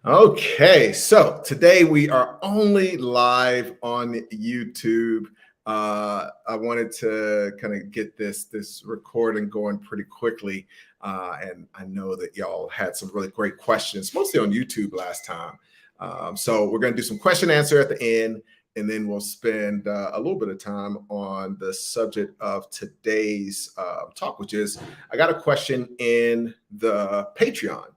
Okay, so today we are only live on YouTube. I wanted to kind of get this recording going pretty quickly, and I know that y'all had some really great questions, mostly on YouTube last time. So we're going to do some question answer at the end, and then we'll spend a little bit of time on the subject of today's talk, which is I got a question in the Patreon.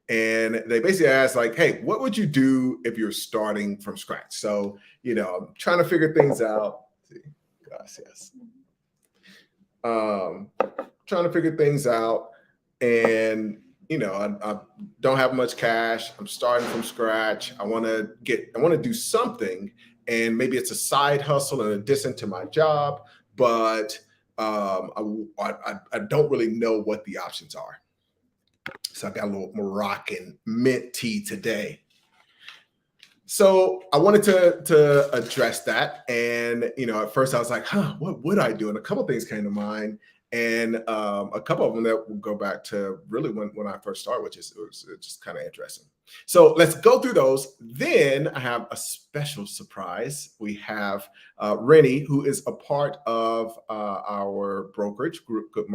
And they basically asked, like, hey, what would you do if you're starting from scratch? So, I'm trying to figure things out. Let's see, gosh, yes. Trying to figure things out. And, I don't have much cash. I'm starting from scratch. I want to do something. And maybe it's a side hustle in addition to my job, but I don't really know what the options are. So I got a little Moroccan mint tea today. So I wanted to address that. And, at first I was like, what would I do? And a couple of things came to mind. And a couple of them that will go back to really when I first started, which is it was just kind of interesting. So let's go through those. Then I have a special surprise. We have Rennie, who is a part of our brokerage group, Good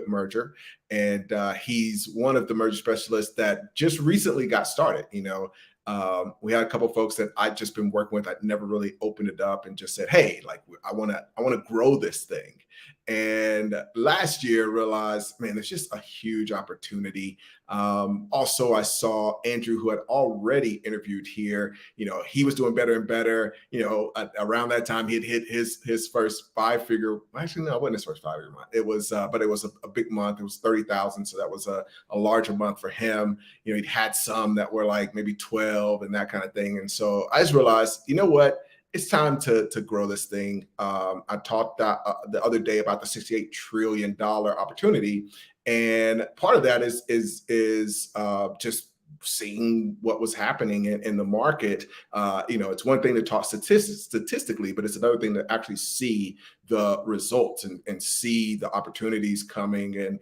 Merger. And he's one of the merger specialists that just recently got started. We had a couple of folks that I'd just been working with. I'd never really opened it up and just said, hey, like I want to grow this thing. And last year realized, man, there's just a huge opportunity. Also, I saw Andrew, who had already interviewed here. He was doing better and better. Around that time, he had hit his first five-figure. Actually, no, it wasn't his first five-figure month. It was, but it was a big month. It was 30,000, so that was a larger month for him. He'd had some that were like maybe 12 and that kind of thing. And so I just realized, you know what? It's time to grow this thing. I talked the other day about the $68 trillion opportunity, and part of that is just seeing what was happening in the market. It's one thing to talk statistically, but it's another thing to actually see the results and see the opportunities coming. And,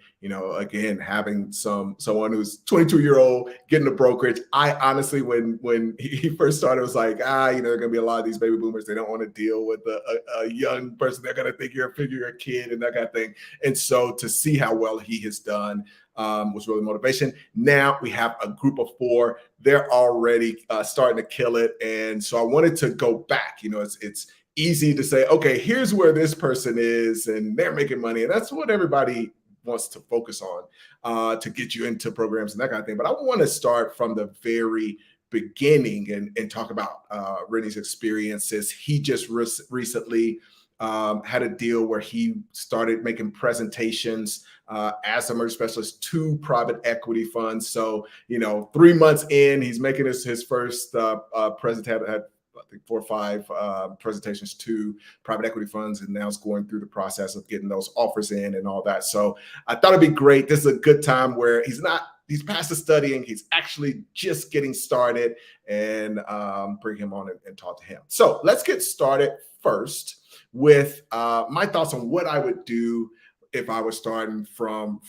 again, having someone who's 22-year-old getting a brokerage. I honestly, when he first started, was like, there are going to be a lot of these baby boomers. They don't want to deal with a young person. They're going to think you're a kid and that kind of thing. And so to see how well he has done was really motivation. Now we have a group of 4. They're already starting to kill it. And so I wanted to go back. It's easy to say, okay, here's where this person is and they're making money. And that's what everybody wants to focus on to get you into programs and that kind of thing. But I want to start from the very beginning and talk about Rennie's experiences. He just recently had a deal where he started making presentations as a merger specialist to private equity funds. So, 3 months in, he's making his first presentation. Had I think 4 or 5 presentations to private equity funds, and now it's going through the process of getting those offers in and all that. So I thought it'd be great. This is a good time where he's past the studying. He's actually just getting started, and bring him on and talk to him. So let's get started first with my thoughts on what I would do if I was starting from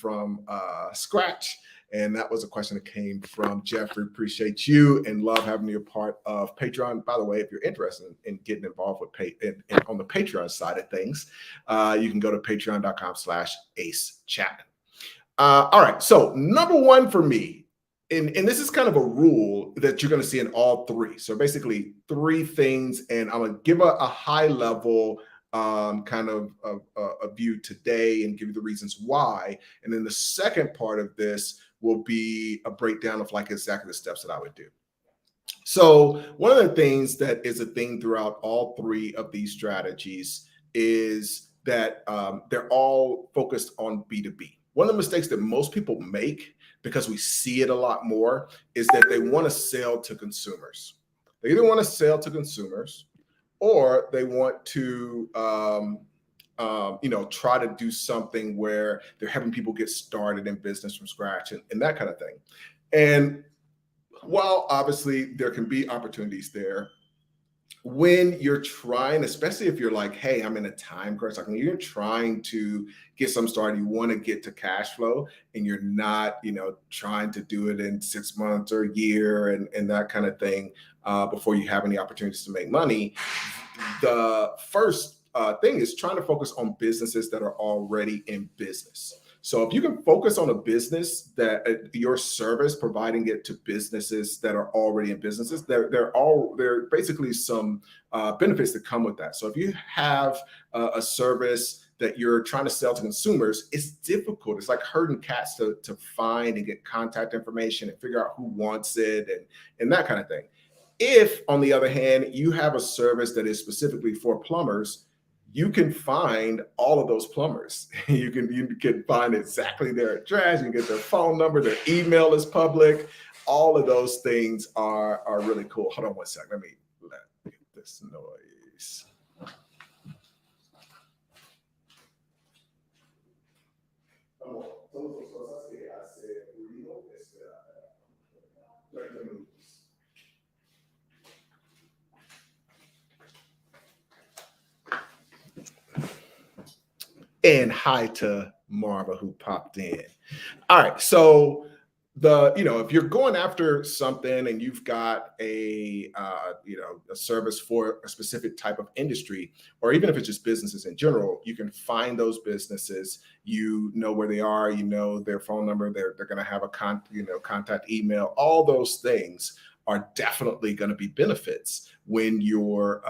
scratch. And that was a question that came from Jeffrey. Appreciate you and love having you a part of Patreon. By the way, if you're interested in getting involved with on the Patreon side of things, you can go to patreon.com/AceChat. All right. So number one for me, and this is kind of a rule that you're going to see in all 3. So basically 3 things, and I'm going to give a high level kind of a view today and give you the reasons why. And then the second part of this will be a breakdown of like exactly the steps that I would do. So one of the things that is a thing throughout all 3 of these strategies is that they're all focused on B2B. One of the mistakes that most people make, because we see it a lot more, is that they want to sell to consumers. They either want to sell to consumers or they want to try to do something where they're having people get started in business from scratch and that kind of thing. And while obviously there can be opportunities there, when you're trying, especially if you're like, hey, I'm in a time crunch, like when you're trying to get some started, you want to get to cash flow and you're not, trying to do it in 6 months or a year and that kind of thing before you have any opportunities to make money. The first thing is trying to focus on businesses that are already in business. So if you can focus on a business that your service providing it to businesses that are already in businesses, there are basically some benefits that come with that. So if you have a service that you're trying to sell to consumers, it's difficult. It's like herding cats to find and get contact information and figure out who wants it and that kind of thing. If, on the other hand, you have a service that is specifically for plumbers, you can find all of those plumbers. You can find exactly their address, you can get their phone number, their email is public. All of those things are really cool. Hold on one sec. Let me let this noise. And hi to Marva who popped in. All right, so if you're going after something and you've got a service for a specific type of industry, or even if it's just businesses in general, you can find those businesses. You know where they are, you know their phone number, they're going to have a contact email. All those things are definitely going to be benefits when you're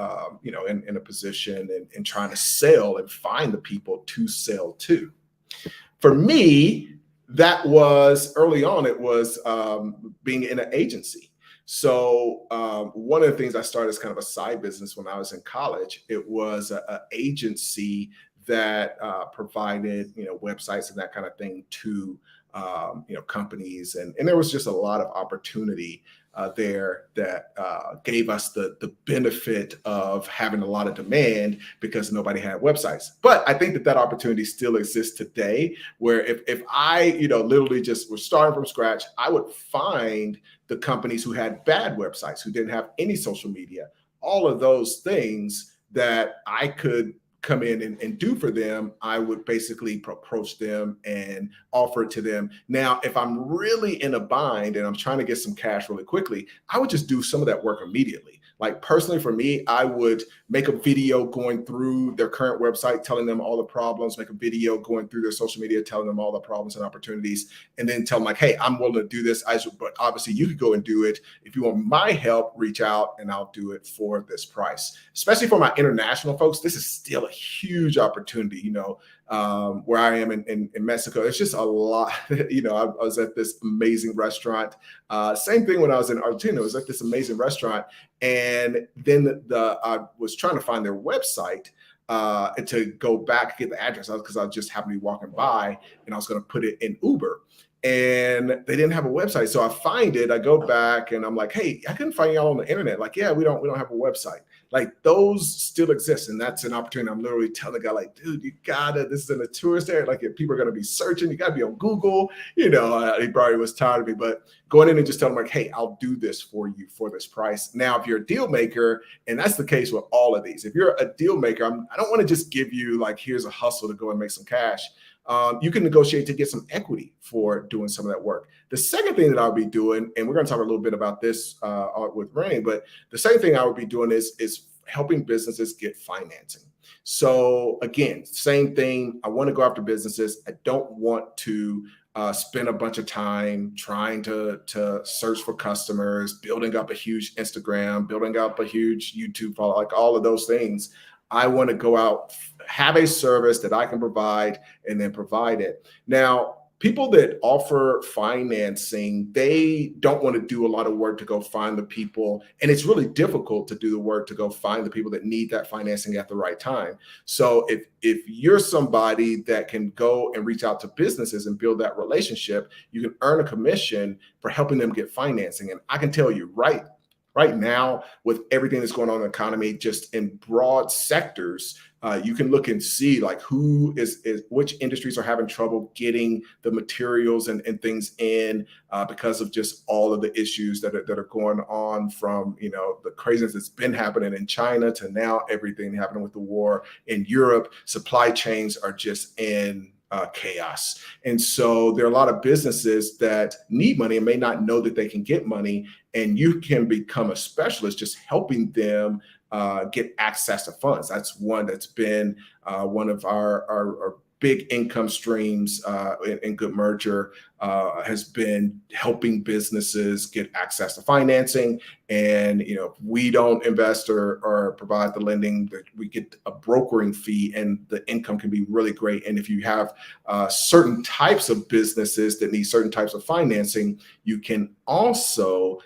in a position and trying to sell and find the people to sell to. For me, that was early on, it was being in an agency. So one of the things I started as kind of a side business when I was in college, it was an agency that provided websites and that kind of thing to companies, and there was just a lot of opportunity there that gave us the benefit of having a lot of demand because nobody had websites. But I think that opportunity still exists today, where if I literally just was starting from scratch, I would find the companies who had bad websites, who didn't have any social media, all of those things that I could come in and do for them. I would basically approach them and offer it to them. Now, if I'm really in a bind and I'm trying to get some cash really quickly, I would just do some of that work immediately. Like personally for me, I would make a video going through their current website, telling them all the problems, make a video going through their social media, telling them all the problems and opportunities, and then tell them like, hey, I'm willing to do this. But obviously you could go and do it. If you want my help, reach out and I'll do it for this price. Especially for my international folks, this is still a huge opportunity, where I am in Mexico. It's just a lot. I was at this amazing restaurant. Same thing when I was in Argentina. I was at this amazing restaurant. And then I was trying to find their website to go back, get the address, because I just happened to be walking by and I was going to put it in Uber. And they didn't have a website. So I find it, I go back and I'm like, hey, I couldn't find y'all on the internet. Like, yeah, we don't have a website. Like those still exist. And that's an opportunity. I'm literally telling the guy like, dude, this is in a tourist area. Like if people are going to be searching, you got to be on Google, he probably was tired of me, but going in and just telling him like, hey, I'll do this for you for this price. Now, if you're a deal maker, and that's the case with all of these, if you're a deal maker, I don't want to just give you like, here's a hustle to go and make some cash. You can negotiate to get some equity for doing some of that work. The second thing that I'll be doing, and we're going to talk a little bit about this with Rain, but the second thing I would be doing is helping businesses get financing. So again, same thing. I want to go after businesses. I don't want to spend a bunch of time trying to search for customers, building up a huge Instagram, building up a huge YouTube follow, like all of those things. I want to go out, have a service that I can provide, and then provide it. Now, people that offer financing, they don't want to do a lot of work to go find the people. And it's really difficult to do the work to go find the people that need that financing at the right time. So if you're somebody that can go and reach out to businesses and build that relationship, you can earn a commission for helping them get financing. And I can tell you, right Right now, with everything that's going on in the economy, just in broad sectors, you can look and see like who is which industries are having trouble getting the materials and things in because of just all of the issues that are going on, from the craziness that's been happening in China to now everything happening with the war in Europe. Supply chains are just in chaos. And so there are a lot of businesses that need money and may not know that they can get money. And you can become a specialist just helping them get access to funds. That's one that's been one of our big income streams in Good Merger, has been helping businesses get access to financing. And if we don't invest or provide the lending, that we get a brokering fee, and the income can be really great. And if you have certain types of businesses that need certain types of financing, you can also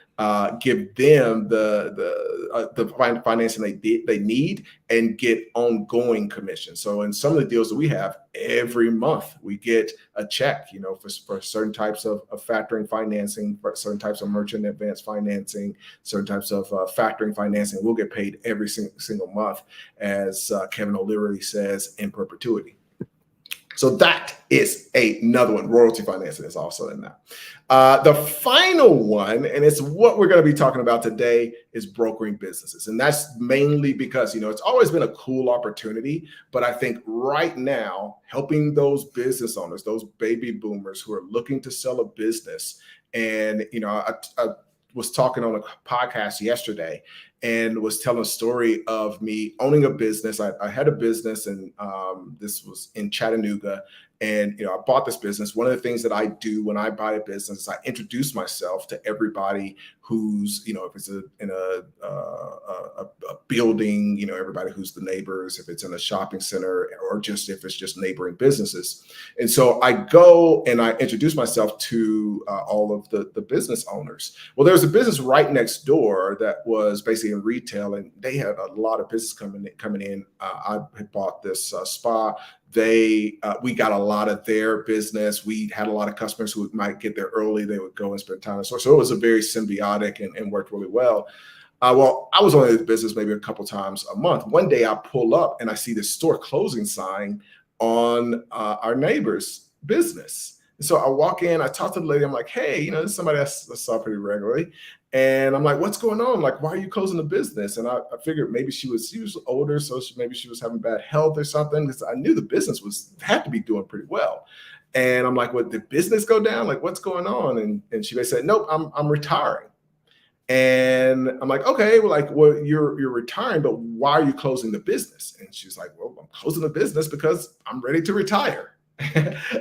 give them the financing they need and get ongoing commission. So in some of the deals that we have, every month we get a check, for certain types of factoring financing, for certain types of merchant advance financing, certain types of factoring financing. We'll get paid every single month, as Kevin O'Leary says, in perpetuity. So that is another one. Royalty financing is also in that. The final one, and it's what we're going to be talking about today, is brokering businesses. And that's mainly because, it's always been a cool opportunity. But I think right now, helping those business owners, those baby boomers who are looking to sell a business. And, I was talking on a podcast yesterday and was telling a story of me owning a business. I had a business, and this was in Chattanooga. And I bought this business. One of the things that I do when I buy a business is I introduce myself to everybody who's, if it's in a building, everybody who's the neighbors, if it's in a shopping center, or just if it's just neighboring businesses. And so I go and I introduce myself to all of the business owners. Well, there's a business right next door that was basically in retail, and they had a lot of business coming in. I had bought this spa. We got a lot of their business. We had a lot of customers who might get there early. They would go and spend time in the store. So it was a very symbiotic and worked really well. Well, I was only in the business maybe a couple times a month. One day I pull up and I see this store closing sign on our neighbor's business. And so I walk in, I talk to the lady. I'm like, hey, this is somebody I saw pretty regularly. And I'm like, what's going on? Like, why are you closing the business? And I figured maybe she was older, so maybe she was having bad health or something, because I knew the business had to be doing pretty well. And I'm like, what, did business go down? Like, what's going on? And she basically said, nope, I'm retiring. And I'm like, okay, well, you're retiring, but why are you closing the business? And she's like, well, I'm closing the business because I'm ready to retire.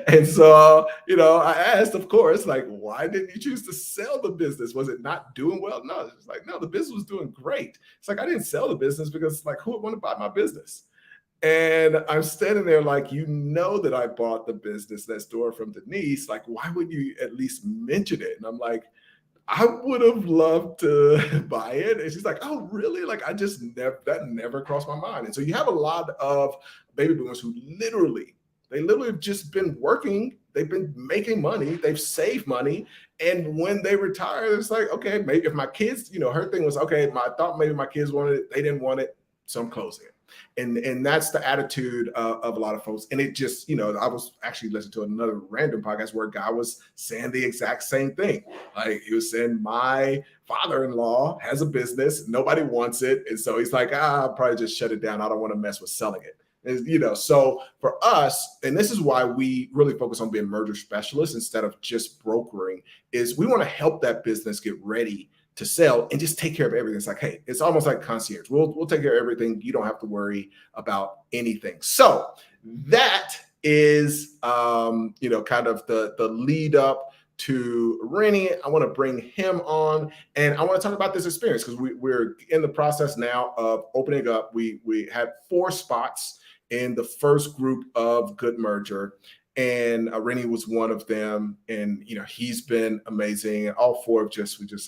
And so, I asked, of course, like, why didn't you choose to sell the business? Was it not doing well? No, it's like, no, the business was doing great. It's like, I didn't sell the business because, like, who would want to buy my business? And I'm standing there like, that I bought the business next door from Denise. Like, why would you at least mention it? And I'm like, I would have loved to buy it. And she's like, oh, really? Like, that never crossed my mind. And so you have a lot of baby boomers who they literally have just been working. They've been making money. They've saved money. And when they retire, it's like, okay, maybe if my kids, her thing was, okay, I thought maybe my kids wanted it. They didn't want it. So I'm closing it. And that's the attitude of a lot of folks. And it just, I was actually listening to another random podcast where a guy was saying the exact same thing. Like, he was saying, my father-in-law has a business. Nobody wants it. And so he's like, I'll probably just shut it down. I don't want to mess with selling it. So for us, and this is why we really focus on being merger specialists instead of just brokering, is we want to help that business get ready to sell and just take care of everything. It's like, hey, it's almost like concierge. We'll take care of everything. You don't have to worry about anything. So that is, kind of the lead up to Rennie. I want to bring him on, and I want to talk about this experience because we're in the process now of opening up. We had 4 spots in the first group of Good Merger. and Rennie was one of them. And he's been amazing. And all four of we did.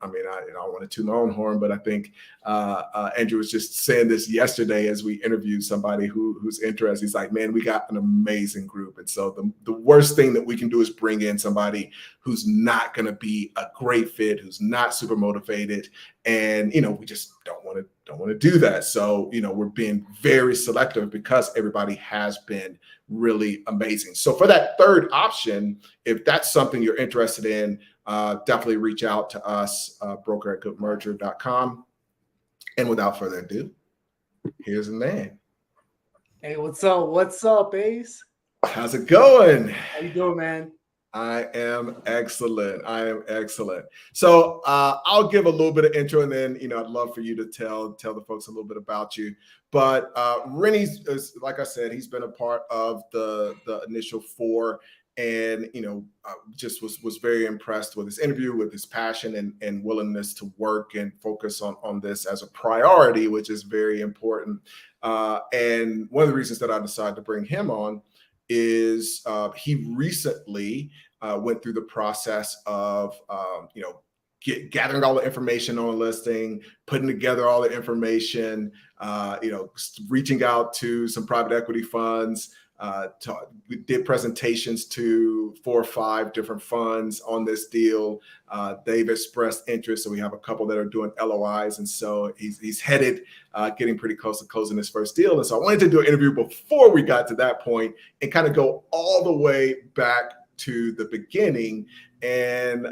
I mean, I don't want to toot my own horn, but I think Andrew was just saying this yesterday as we interviewed somebody who's interested. He's like, man, we got an amazing group. And so the worst thing that we can do is bring in somebody who's not going to be a great fit, who's not super motivated, and we just don't want to do that. So we're being very selective because everybody has been really amazing. So for that third option, if that's something you're interested in, definitely reach out to us, broker@goodmerger.com. And without further ado, here's the man. Hey, what's up? What's up, Ace? How's it going? How you doing, man? I am excellent. So I'll give a little bit of intro, and then I'd love for you to tell the folks a little bit about you. But Rennie's, like I said, he's been a part of the initial four, and just was very impressed with his interview, with his passion and willingness to work and focus on this as a priority, which is very important. And one of the reasons that I decided to bring him on is he recently went through the process of gathering all the information on a listing, putting together all the information, reaching out to some private equity funds. We did presentations to 4 or 5 different funds on this deal. They've expressed interest, so we have a couple that are doing LOIs, and so he's headed, getting pretty close to closing his first deal. And so I wanted to do an interview before we got to that point and kind of go all the way back to the beginning. And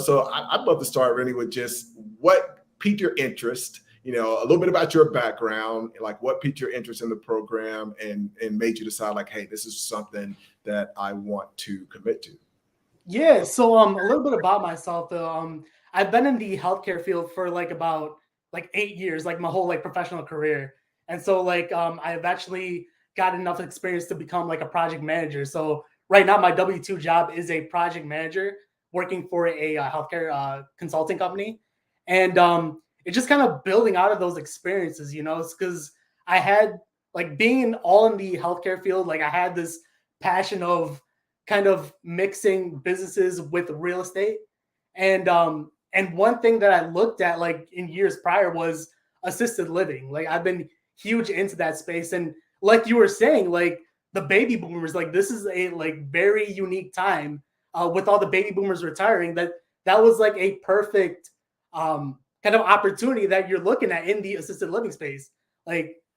so I'd love to start really with just what piqued your interest. A little bit about your background, like what piqued your interest in the program and made you decide, like, hey, this is something that I want to commit to. Yeah, so a little bit about myself though. I've been in the healthcare field for about 8 years, like my whole professional career. And so I've actually got enough experience to become a project manager. So right now my W-2 job is a project manager working for a healthcare consulting company. And it's just kind of building out of those experiences, it's because I had being all in the healthcare field, I had this passion of kind of mixing businesses with real estate. And one thing that I looked at in years prior was assisted living. I've been huge into that space. And like you were saying, the baby boomers, this is a very unique time with all the baby boomers retiring, that was a perfect kind of opportunity that you're looking at in the assisted living space.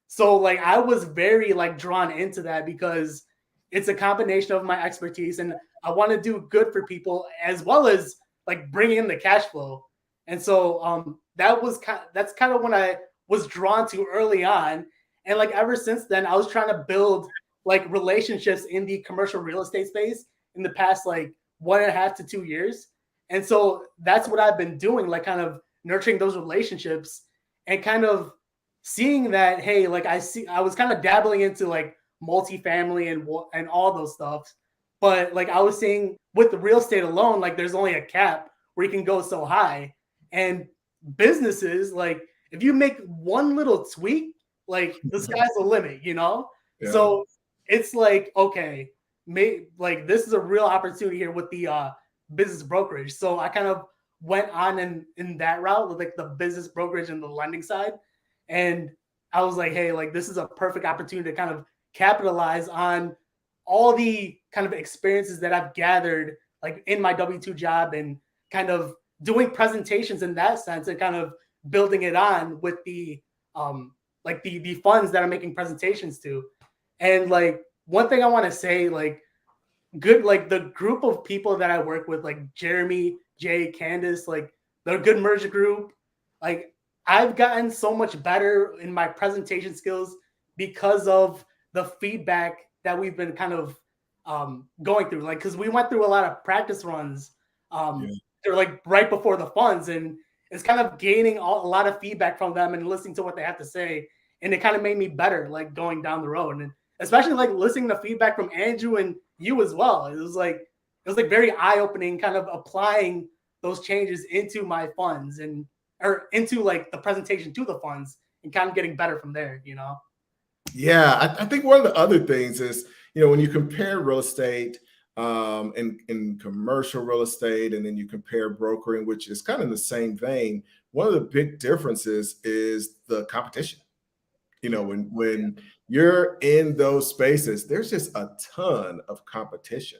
So I was very drawn into that because it's a combination of my expertise and I want to do good for people as well as bring in the cash flow. And so that's kind of when I was drawn to early on. And ever since then, I was trying to build relationships in the commercial real estate space in the past 1.5 to 2 years. And so that's what I've been doing, kind of nurturing those relationships and kind of seeing that, hey, I was kind of dabbling into multifamily and all those stuff. But I was saying with the real estate alone, there's only a cap where you can go so high. And businesses, if you make one little tweak, the sky's the limit, Yeah. So it's okay, this is a real opportunity here with the business brokerage. So I kind of went on in that route with the business brokerage and the lending side. And I was like, hey, this is a perfect opportunity to kind of capitalize on all the kind of experiences that I've gathered in my W-2 job and kind of doing presentations in that sense and kind of building it on with the the funds that I'm making presentations to. And one thing I want to say, the group of people that I work with, Jeremy, Jay, Candace, the Good Merger group, I've gotten so much better in my presentation skills because of the feedback that we've been kind of going through. Because we went through a lot of practice runs they're right before the funds, and it's kind of gaining a lot of feedback from them and listening to what they have to say. And it kind of made me better, going down the road. And especially listening to feedback from Andrew and you as well. It was very eye-opening, kind of applying those changes into my funds or into the presentation to the funds and kind of getting better from there, Yeah, I think one of the other things is, when you compare real estate in commercial real estate, and then you compare brokering, which is kind of in the same vein, one of the big differences is the competition. Yeah, yeah, When you're in those spaces, there's just a ton of competition.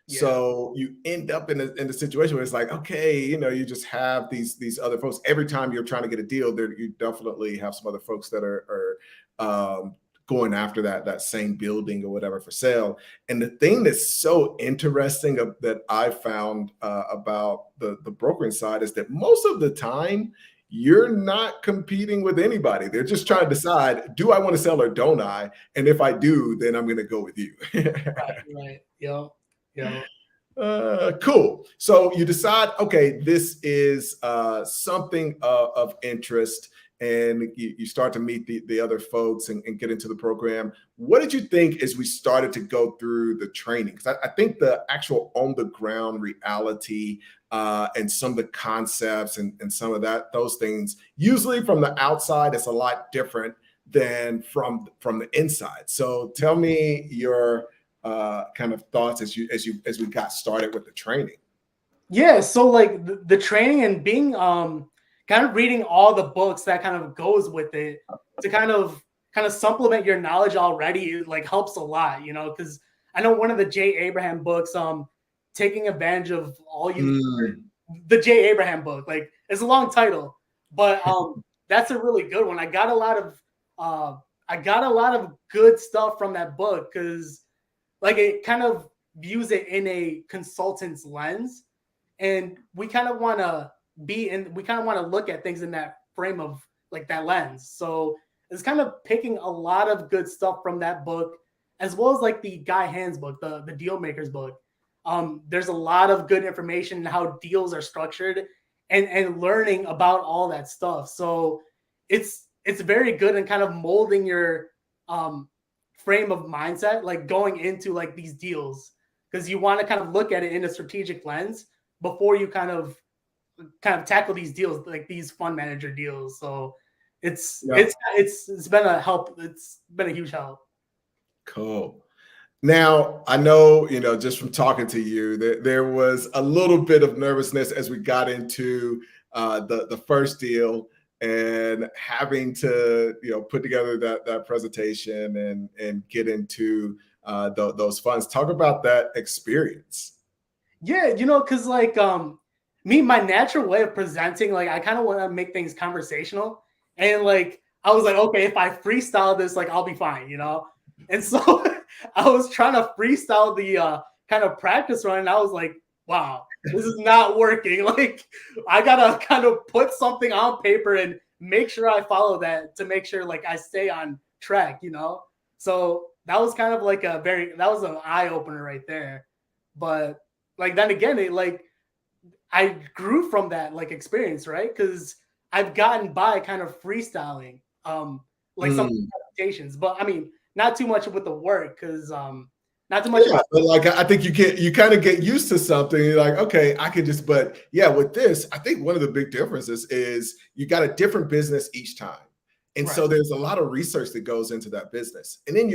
yeah, So you end up in a situation where it's like, okay, you just have these other folks. Every time you're trying to get a deal, there you definitely have some other folks that are going after that same building or whatever for sale. And the thing that's so interesting that I found about the brokering side is that most of the time you're not competing with anybody. They're just trying to decide, do I want to sell or don't I? And if I do, then I'm going to go with you. right, right. Yeah, yeah. Cool. So you decide, okay, this is something of interest, and you start to meet the other folks and get into the program. What did you think as we started to go through the training? Because I think the actual on the ground reality and some of the concepts and some of those things, usually from the outside, it's a lot different than from the inside. So tell me your kind of thoughts as we got started with the training. Yeah, so like the training and being kind of reading all the books that kind of goes with it to kind of supplement your knowledge already, it, like helps a lot, because I know one of the J. Abraham books, taking advantage of all you Mm, the J. Abraham book, like it's a long title, but that's a really good one. Uh I got a lot of good stuff from that book because like it kind of views it in a consultant's lens, and we kind of want to look at things in that frame of like that lens. So it's kind of picking a lot of good stuff from that book, as well as like the Guy Hands book, the deal makers book. There's a lot of good information in how deals are structured, and learning about all that stuff. So it's very good in kind of molding your um frame of mindset, like going into like these deals, because you want to kind of look at it in a strategic lens before you kind of tackle these deals, like these fund manager deals. So it's yeah, it's it's been a help. It's been a huge help. cool. Now, I know, just from talking to you, that there was a little bit of nervousness as we got into the first deal and having to, put together that presentation and get into those funds. Talk about that experience. Yeah, because like my natural way of presenting, like I kind of want to make things conversational, and like I was like, okay, if I freestyle this, like I'll be fine. And so I was trying to freestyle the kind of practice run, and I was like, wow, this is not working. Like I gotta kind of put something on paper and make sure I follow that to make sure like I stay on track. So that was kind of like that was an eye opener right there, but like then again, it like I grew from that like experience, right? Because I've gotten by kind of freestyling, like some Mm. presentations, but I mean, not too much with the work, because not too much Yeah, about. but like I think you kind of get used to something. You're like, okay, I can just, but yeah, with this, I think one of the big differences is you got a different business each time. And Right, so there's a lot of research that goes into that business. And then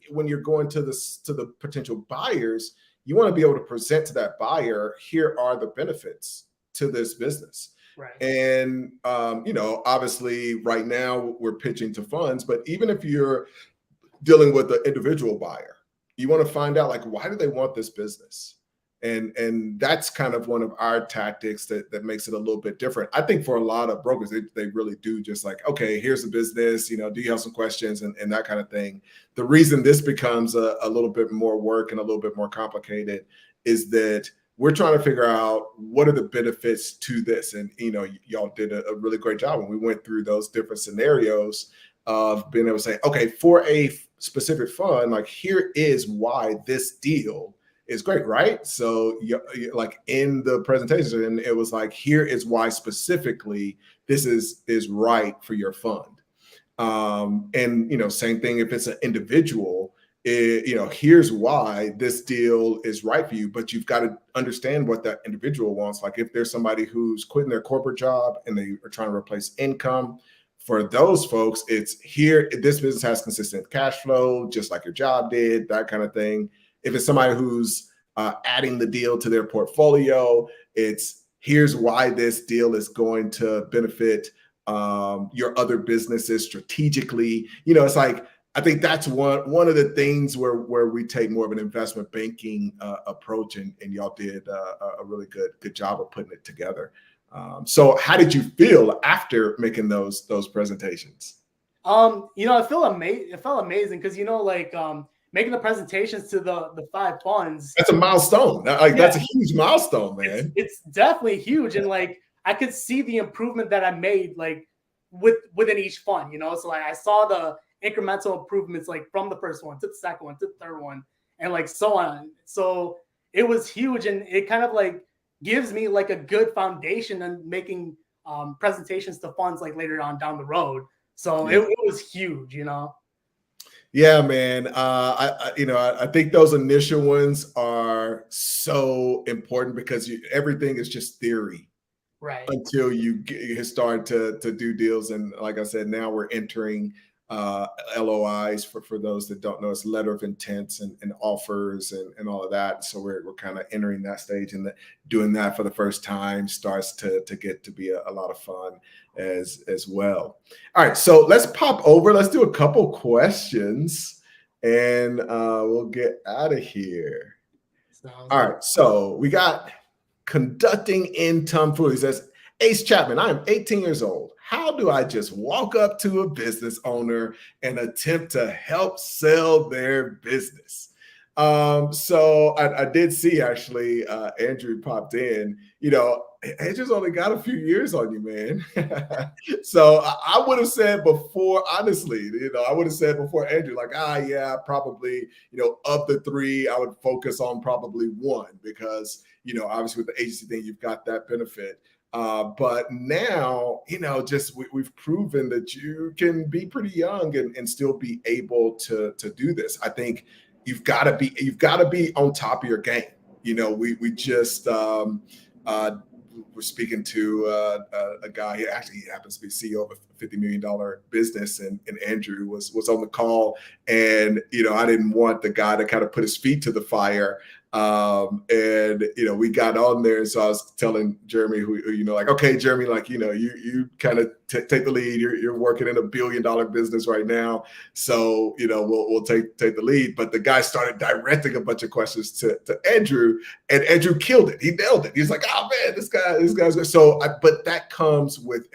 when you're going to the potential buyers, you want to be able to present to that buyer, here are the benefits to this business. right, And obviously right now we're pitching to funds, but even if you're dealing with the individual buyer, you want to find out, like, why do they want this business? And that's kind of one of our tactics that makes it a little bit different. I think for a lot of brokers, they really do just like, okay, here's the business, do you have some questions, and that kind of thing. The reason this becomes a little bit more work and a little bit more complicated is that we're trying to figure out what are the benefits to this. And y'all did a really great job when we went through those different scenarios of being able to say, okay, for a specific fund, like, here is why this deal is great, right? So like in the presentation, it was like, here is why specifically this is right for your fund. And same thing if it's an individual, here's why this deal is right for you, but you've got to understand what that individual wants. Like if there's somebody who's quitting their corporate job and they are trying to replace income, for those folks, it's here, this business has consistent cash flow, just like your job did, that kind of thing. If it's somebody who's adding the deal to their portfolio, it's here's why this deal is going to benefit your other businesses strategically. It's like, I think that's one of the things where we take more of an investment banking approach, and y'all did a really good job of putting it together. So how did you feel after making those presentations? It felt amazing because making the presentations to the 5 funds. That's a milestone. Like, Yeah, that's a huge milestone, man. it's definitely huge, and I could see the improvement that I made within each fund. So I saw the incremental improvements from the first one to the second one to the third one, and so on. So it was huge, and it kind of gives me a good foundation and making presentations to funds later on down the road. So Yeah. it was huge. Yeah, man. I think those initial ones are so important because everything is just theory, Right. until you start to do deals. And like I said, now we're entering LOIs for those that don't know. It's letter of intents and offers and all of that. So we're kind of entering that stage, and doing that for the first time starts to get to be a lot of fun as well. All right, so let's pop over. Let's do a couple questions, and we'll get out of here. All right, so we got conducting in tomfoolery. Says Ace Chapman, I am 18 years old. How do I just walk up to a business owner and attempt to help sell their business? So I did see, actually, Andrew popped in. Andrew's only got a few years on you, man. So I would have said before, honestly, I would have said before Andrew, yeah, probably, of the three, I would focus on probably one, because, obviously with the agency thing, you've got that benefit. But now, we've proven that you can be pretty young and still be able to do this. I think you've got to be on top of your game. We just we're speaking to a guy. He actually happens to be CEO of a $50 million business, and Andrew was on the call, and I didn't want the guy to kind of put his feet to the fire. And we got on there, and so I was telling Jeremy, who okay, Jeremy, you kind of take the lead. You're working in $1 billion business right now, so we'll take the lead. But the guy started directing a bunch of questions to Andrew, and Andrew killed it. He nailed it. He's like, oh man, this guy's good. So, but that comes with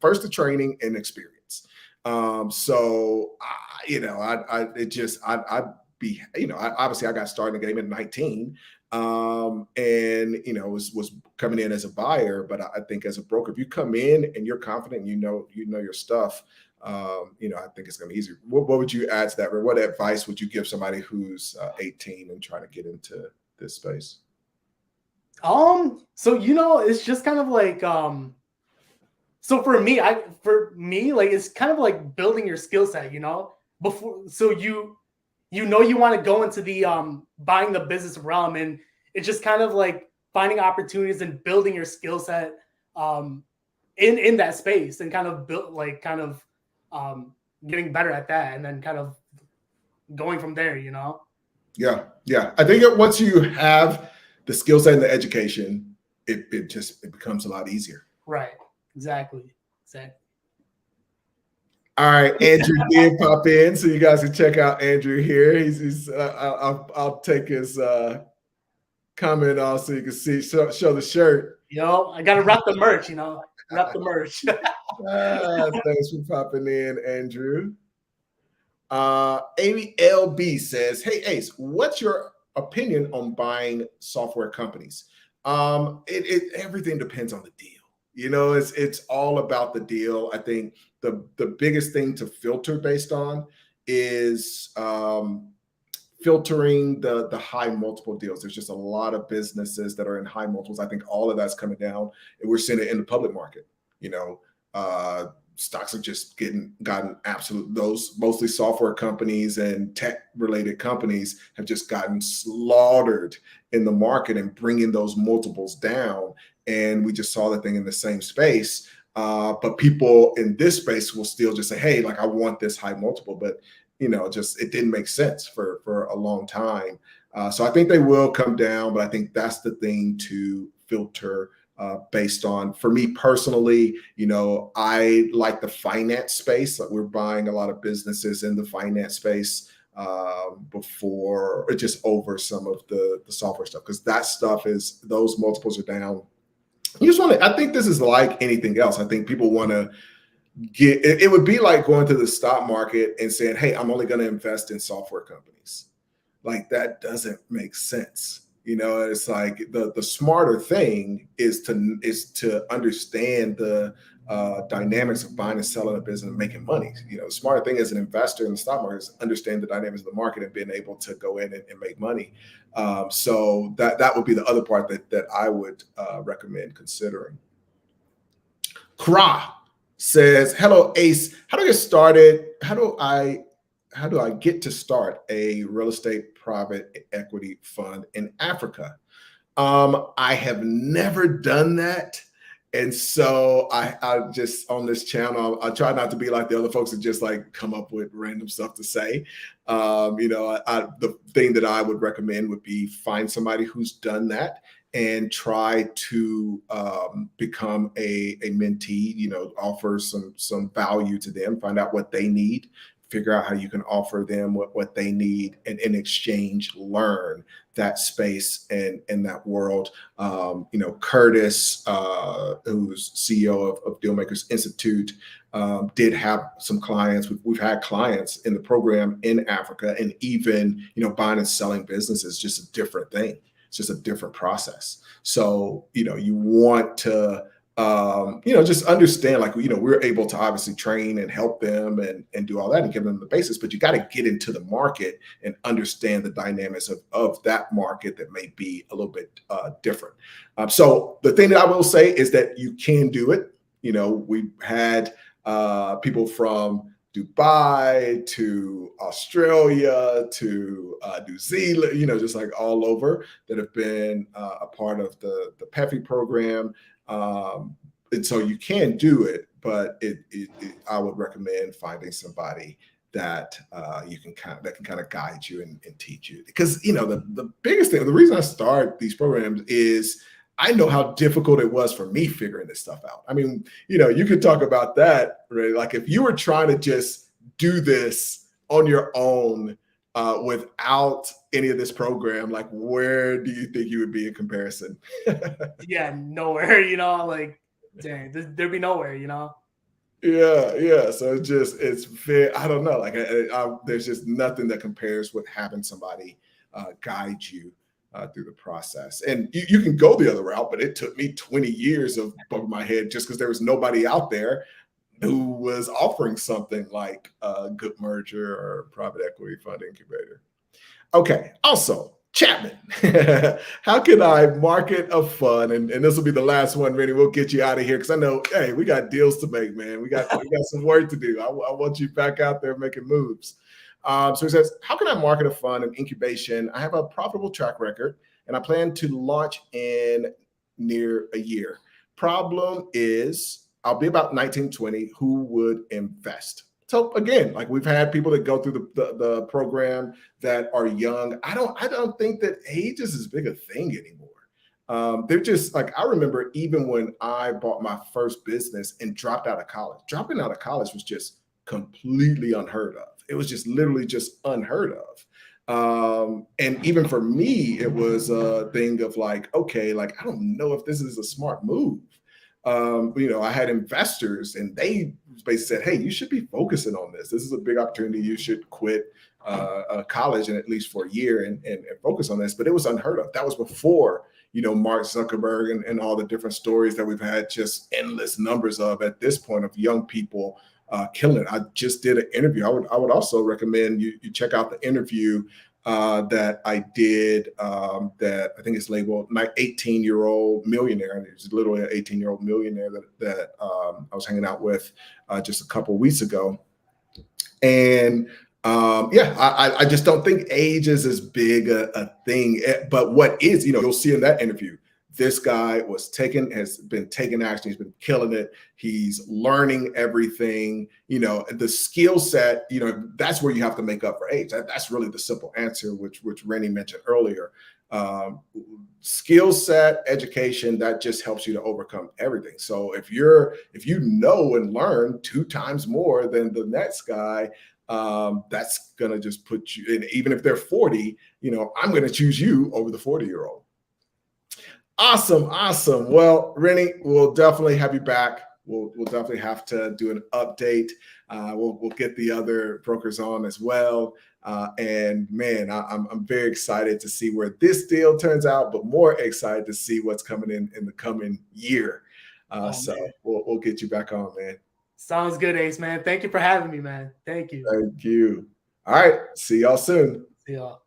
first the training and experience. So obviously I got started in the game at 19, and was coming in as a buyer. But I think as a broker, if you come in and you're confident, and you know your stuff, I think it's gonna be easier. What would you add to that, or what advice would you give somebody who's 18 and trying to get into this space? So it's just kind of so for me, it's kind of like building your skill set, before, so you want to go into the buying the business realm, and it's just kind of finding opportunities and building your skill set in that space, and kind of getting better at that, and then kind of going from there. Yeah. I think once you have the skill set and the education, it becomes a lot easier. Right. Exactly. All right, Andrew did pop in, so you guys can check out Andrew here. He's I'll take his comment off so you can see show the shirt. I gotta rep the merch. Rep the merch. Thanks for popping in, Andrew. Amy LB says, "Hey Ace, what's your opinion on buying software companies?" Everything depends on the deal. It's all about the deal. I think the biggest thing to filter based on is filtering the high multiple deals. There's just a lot of businesses that are in high multiples. I think all of that's coming down, and we're seeing it in the public market. Stocks have just gotten absolute. Those mostly software companies and tech related companies have just gotten slaughtered in the market and bringing those multiples down. And we just saw the thing in the same space. But people in this space will still just say, hey, like I want this high multiple, but just it didn't make sense for a long time. So I think they will come down, but I think that's the thing to filter based on. For me personally, I like the finance space. Like we're buying a lot of businesses in the finance space before or just over some of the software stuff, because that stuff is, those multiples are down. You just want to, I think this is like anything else. I think people want to get, it would be like going to the stock market and saying, hey, I'm only going to invest in software companies. Like that doesn't make sense. It's like the smarter thing is to understand the dynamics of buying and selling a business and making money. The smarter thing as an investor in the stock market is understand the dynamics of the market and being able to go in and make money. So that would be the other part that I would recommend considering. Kra says, hello, Ace. How do I get started? How do I get to start a real estate private equity fund in Africa? I have never done that. And so I just, on this channel, I try not to be like the other folks that just like come up with random stuff to say. The thing that I would recommend would be find somebody who's done that and try to become a mentee, offer some value to them, find out what they need, figure out how you can offer them what they need, and in exchange, learn that space and that world. Curtis, who's CEO of Dealmakers Institute, did have some clients. We've had clients in the program in Africa, and even, buying and selling business is just a different thing. It's just a different process. So, you want to, just understand, like, we're able to obviously train and help them and do all that and give them the basis, but you got to get into the market and understand the dynamics of that market that may be a little bit different. So the thing that I will say is that you can do it. We had people from Dubai to Australia to New Zealand, just like all over, that have been a part of the PEFI program. And so you can do it, but I would recommend finding somebody that you can kind of guide you and teach you. Because the biggest thing, the reason I start these programs is I know how difficult it was for me figuring this stuff out. I mean, you could talk about that, right? Like if you were trying to just do this on your own without any of this program, like where do you think you would be in comparison? Yeah, nowhere, like, dang, there'd be nowhere, Yeah. So it's very, I don't know. Like there's just nothing that compares with having somebody guide you through the process. And you can go the other route, but it took me 20 years of bugging my head just because there was nobody out there who was offering something like a good merger or private equity fund incubator. Okay. Also, Chapman, how can I market a fund? And this will be the last one, Rennie. We'll get you out of here because I know, hey, we got deals to make, man. We got some work to do. I want you back out there making moves. So he says, how can I market a fund in incubation? I have a profitable track record and I plan to launch in near a year. Problem is, I'll be about 19, 20. Who would invest? So again, like we've had people that go through the program that are young. I don't think that age is as big a thing anymore. They're just like, I remember even when I bought my first business and dropped out of college, dropping out of college was just completely unheard of. It was just literally just unheard of. And even for me, it was a thing of like, okay, like, I don't know if this is a smart move. I had investors and they basically said, hey, you should be focusing on this. This is a big opportunity. You should quit college and at least for a year and focus on this. But it was unheard of. That was before, Mark Zuckerberg and all the different stories that we've had just endless numbers of at this point of young people killing it. I just did an interview. I would also recommend you check out the interview that I did that I think it's labeled my 18-year-old millionaire. And it's literally an 18-year-old millionaire that I was hanging out with just a couple of weeks ago. And I just don't think age is as big a thing. But what is, you'll see in that interview, this guy has been taking action. He's been killing it. He's learning everything. The skill set, that's where you have to make up for age. That's really the simple answer, which Rennie mentioned earlier. Skill set, education, that just helps you to overcome everything. So if you know and learn 2 times more than the next guy, that's gonna just put you in. Even if they're 40, I'm gonna choose you over the 40-year-old. Awesome. Well, Rennie, we'll definitely have you back. We'll definitely have to do an update. We'll get the other brokers on as well. And man, I'm very excited to see where this deal turns out, but more excited to see what's coming in the coming year. So we'll get you back on, man. Sounds good, Ace, man. Thank you for having me, man. Thank you. Thank you. All right. See y'all soon. See y'all.